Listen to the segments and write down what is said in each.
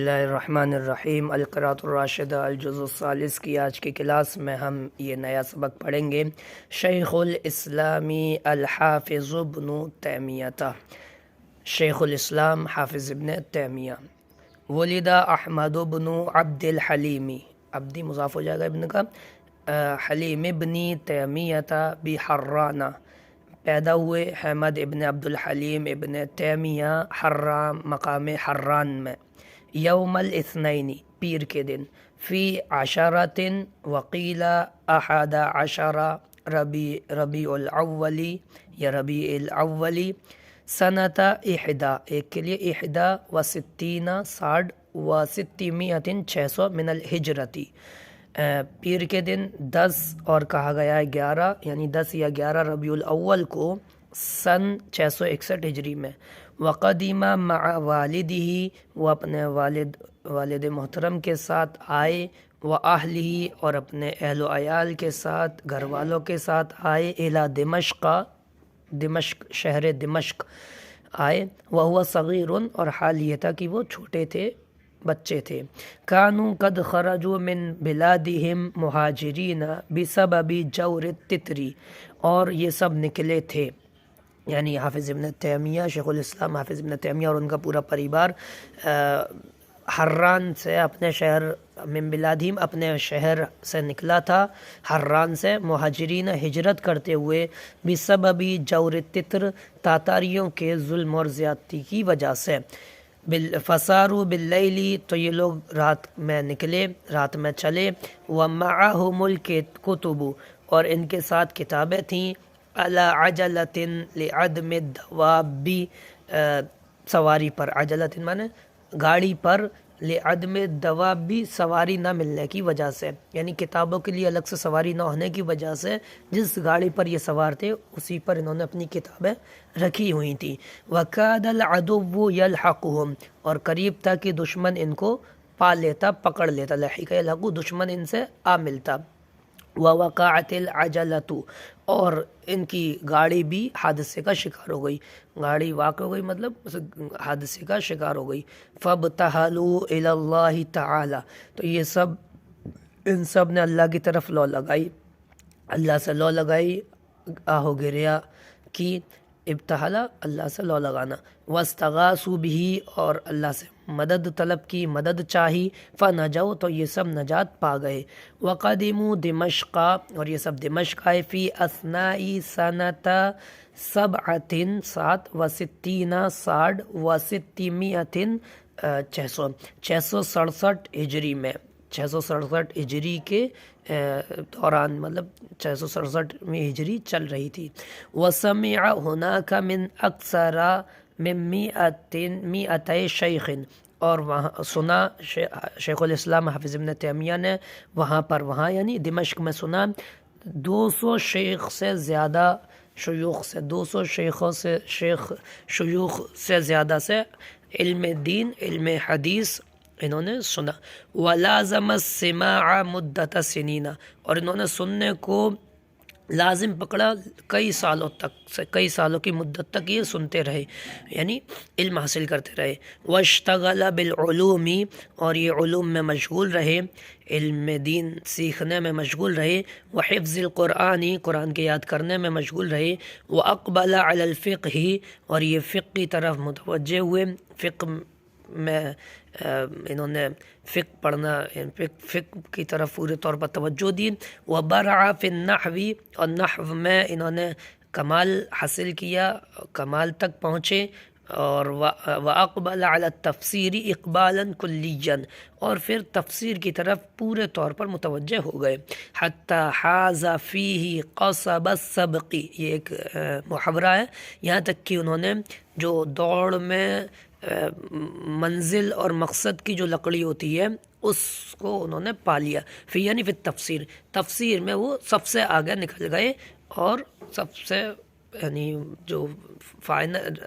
بسم اللہ الرحمن الرحیم القراءۃ الراشدہ الجزء الثالث کی آج کی کلاس میں ہم یہ نیا سبق پڑھیں گے۔ شیخ الاسلامی الحافظ ابن تیمیہ، شیخ الاسلام حافظ ابن تیمیہ۔ ولد احمد بن عبد الحلیم، عبدی مضاف ہو جائے گا ابن کا، حلیم ابن تیمیہ بحرانہ، پیدا ہوئے احمد ابن عبد الحلیم ابن تیمیہ حران، مقام حران میں، یوم الاثنین، پیر کے دن، فی عشرۃ وقیل احد عشر ربیع الاولی یا ربیع الاولی، سنت احدا، ایک کے لیے احدا و ستین، 60 و ستمائۃ، 600 من الہجرتی، پیر کے دن 10 اور کہا گیا ہے 11، یعنی 10 یا 11 ربیع الاول کو سن 661 ہجری میں۔ وقدیم مع والدہ، وہ اپنے والد محترم کے ساتھ آئے، و اہلہ، اور اپنے اہل و عیال کے ساتھ، گھر والوں کے ساتھ آئے، الی دمشق، دمشق، شہر دمشق آئے، وہو صغیر، اور حال یہ تھا کہ وہ چھوٹے تھے، بچے تھے۔ کانوا قد خرجوا من بلادہم مہاجرین بسبب جور التتری، اور یہ سب نکلے تھے، یعنی حافظ ابن تیمیہ، شیخ الاسلام حافظ ابن تیمیہ اور ان کا پورا پریوار حران سے، اپنے شہر، من بلادہم، اپنے شہر سے نکلا تھا، حران سے، مہاجرین، ہجرت کرتے ہوئے، بسبب جور التتر، تاتاریوں کے ظلم اور زیادتی کی وجہ سے، فساروا باللیل، تو یہ لوگ رات میں نکلے، رات میں چلے، ومعہم الکتب، اور ان کے ساتھ کتابیں تھیں، علی عجلۃ لعدم الدواب، سواری پر، عجلۃ مانے گاڑی پر، لعدم الدواب، سواری نہ ملنے کی وجہ سے، یعنی کتابوں کے لیے الگ سے سواری نہ ہونے کی وجہ سے جس گاڑی پر یہ سوار تھے اسی پر انہوں نے اپنی کتابیں رکھی ہوئی تھیں۔ وکاد العدو یلحقہم، اور قریب تھا کہ دشمن ان کو پا لیتا، پکڑ لیتا، لحق یلحق، دشمن ان سے آ ملتا۔ ووقعت العجلۃ، اور ان کی گاڑی بھی حادثے کا شکار ہو گئی، گاڑی واقع ہو گئی مطلب حادثے کا شکار ہو گئی۔ فابتہلوا الی اللہ تعالی، تو یہ سب، ان سب نے اللہ کی طرف لو لگائی، اللہ سے لو لگائی، آہو گریا کی، ابتہلا اللہ سے لو لگانا، واستغاثوا بہ، اور اللہ سے مدد طلب کی، مدد چاہی، فنجوا، تو یہ سب نجات پا گئے۔ وقدموا دمشق، اور یہ سب دمشق آئے، فی اثناء سنۃ 7 7 و 60 60 و 600 667 ہجری میں، 667 ہجری کے دوران، مطلب 667 ہجری چل رہی تھی۔ وسمع ہناک من اکثر من 200 شیخ، اور وہاں سنا شیخ الاسلام حافظ ابن تیمیہ نے وہاں پر، وہاں یعنی دمشق میں سنا 200 شیخ سے زیادہ، شیوخ سے، 200 شیخوں سے، شیوخ سے زیادہ سے علم دین، علم حدیث انہوں نے سنا۔ وَلَازَمَ السِّمَاعَ مُدَّةَ سِنِينَ، اور انہوں نے سننے کو لازم پکڑا کئی سالوں تک، کئی سالوں کی مدت تک یہ سنتے رہے، یعنی علم حاصل کرتے رہے۔ وَاشْتَغَلَ بِالْعُلُومِ، اور یہ علوم میں مشغول رہے، علم دین سیکھنے میں مشغول رہے۔ وحفظ القرآن، قرآن کے یاد کرنے میں مشغول رہے۔ وَأَقْبَلَ عَلَى الْفِقْهِ، اور یہ فقہ کی طرف متوجہ ہوئے، فقہ میں انہوں نے فقہ پڑھنا، فقہ کی طرف پورے طور پر توجہ دی۔ وبرع فی النحو، اور نحو میں انہوں نے کمال حاصل کیا، کمال تک پہنچے۔ اور واقبل علی التفسیر اقبالا کلیا، اور پھر تفسیر کی طرف پورے طور پر متوجہ ہو گئے۔ حتی حاز فیہ قصب السبق، یہ ایک محاورہ ہے، یہاں تک کہ انہوں نے جو دوڑ میں منزل اور مقصد کی جو لکڑی ہوتی ہے اس کو انہوں نے پا لیا۔ فی یعنی فی تفسیر، تفسیر میں وہ سب سے آگے نکل گئے، اور سب سے یعنی جو فائنل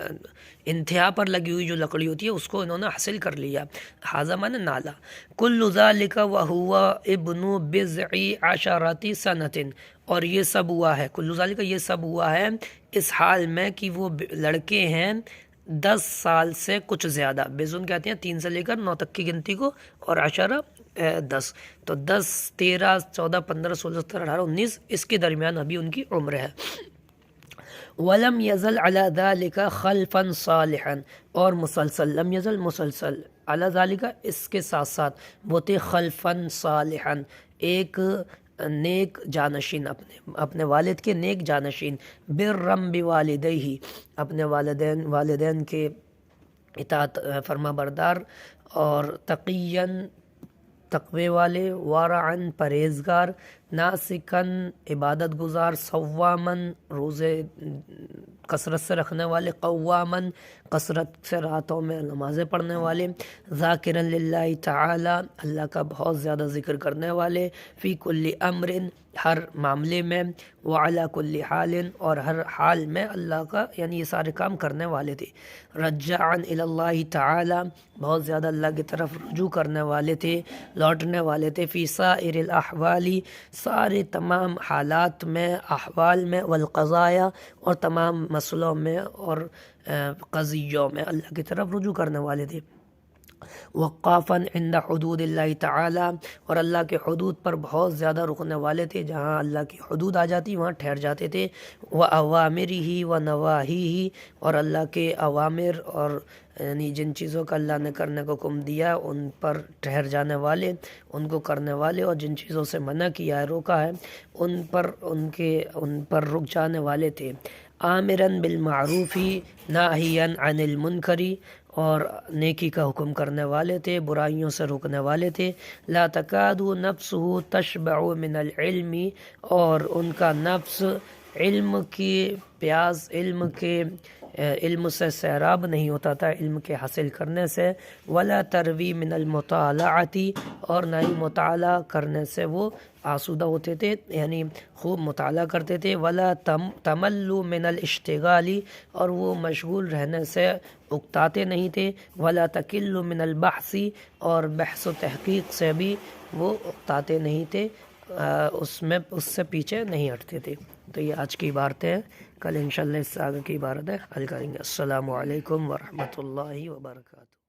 انتہا پر لگی ہوئی جو لکڑی ہوتی ہے اس کو انہوں نے حاصل کر لیا۔ حاضہ مانے نالا۔ کل ذالک وہو ابن بضع عشرۃ سنۃ، اور یہ سب ہوا ہے، کل ذالک یہ سب ہوا ہے اس حال میں کہ وہ لڑکے ہیں 10 سال سے کچھ زیادہ، بیزون کہتے ہیں 3 سے لے کر 9 تک کی گنتی کو، اور عشرہ 10، تو 10 13 14 15 16 17 18 19 اس کے درمیان ابھی ان کی عمر ہے۔ ولم یزل علی ذالک خلفا صالحا، اور مسلسل، لم یزل مسلسل، علی ذالک اس کے ساتھ ساتھ، وہ تھے خلفا صالحا، ایک نیک جانشین، اپنے والد کے نیک جانشین، برم بوالدیہ، اپنے والدین کے اطاعت فرما بردار، اور تقیاً تقوی والے، وارعن پرہیزگار، ناسکن عبادت گزار، صوامن روزے کثرت سے رکھنے والے، قوامن کثرت سے راتوں میں نمازیں پڑھنے والے، ذاکرن للہ تعالی اللہ کا بہت زیادہ ذکر کرنے والے، فی کل امر ہر معاملے میں، وعلی کل حال اور ہر حال میں اللہ کا یعنی یہ سارے کام کرنے والے تھے، رجعن الی اللہ تعالی بہت زیادہ اللہ کی طرف رجوع کرنے والے تھے، لوٹنے والے تھے، فی سائر الاحوال سارے تمام حالات میں، احوال میں، والقضایا اور تمام مسئلوں میں اور قضیوں میں اللہ کی طرف رجوع کرنے والے تھے، وقافاً عند حدود اللہ تعالی اور اللہ کے حدود پر بہت زیادہ رکنے والے تھے، جہاں اللہ کی حدود آ جاتی وہاں ٹھہر جاتے تھے، وأوامرہ ونواہیہ اور اللہ کے اوامر اور یعنی جن چیزوں کا اللہ نے کرنے کو حکم دیا ان پر ٹھہر جانے والے، ان کو کرنے والے، اور جن چیزوں سے منع کیا ہے، روکا ہے، ان پر رک جانے والے تھے، آمراً بالمعروف ناہیاً عن المنکر اور نیکی کا حکم کرنے والے تھے، برائیوں سے روکنے والے تھے، لا تکاد نفسہ تشبع من العلم اور ان کا نفس علم کی پیاس، علم سے سیراب نہیں ہوتا تھا، علم کے حاصل کرنے سے، ولا تروی من المطالعۃ اور نہ ہی مطالعہ کرنے سے وہ آسودہ ہوتے تھے، یعنی خوب مطالعہ کرتے تھے، ولا تمل من الاشتغال اور وہ مشغول رہنے سے اکتاتے نہیں تھے، ولا تکل من البحث اور بحث و تحقیق سے بھی وہ اکتاتے نہیں تھے، اس سے پیچھے نہیں ہٹتے تھے۔ تو یہ آج کی عبارتیں ہیں، کل انشاءاللہ اس سے آگے کی عبارتیں حل کریں گے۔ السلام علیکم ورحمۃ اللہ وبرکاتہ۔